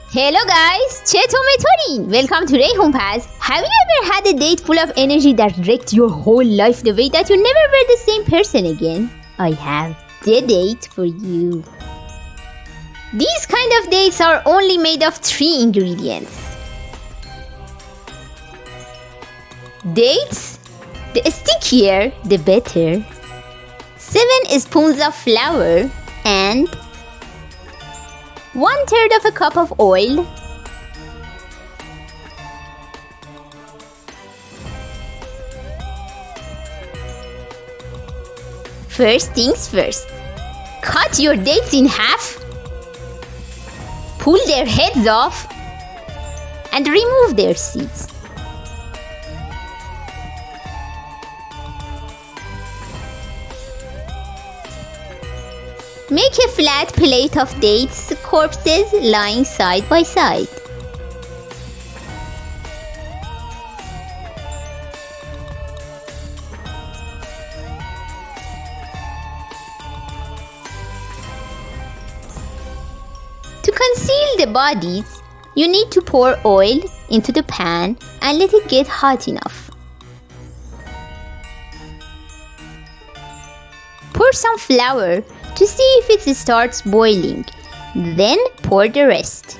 Hello guys, چطورین؟ Welcome to Rayhon Pass. Have you ever had a date full of energy that wrecked your whole life the way that you never were the same person again? I have the date for you. These kind of dates are only made of 3 ingredients. Dates? The stickier, the better. 7 spoons of flour and 1/3 of a cup of oil. First things first, cut your dates in half, pull their heads off, and remove their seeds. Make a flat plate of dates corpses lying side by side. To conceal the bodies, you need to pour oil into the pan and let it get hot enough. Pour some flour to see if it starts boiling. Then pour the rest.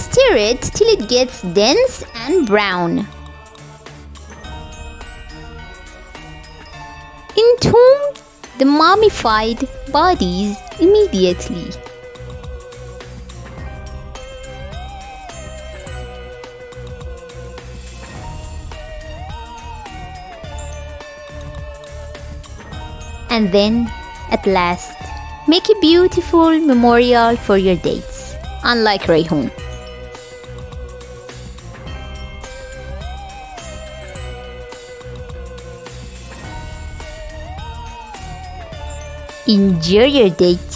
Stir it till it gets dense and brown. Entomb the mummified bodies immediately. And then, at last, make a beautiful memorial for your dates, unlike Rayhon. Enjoy your date.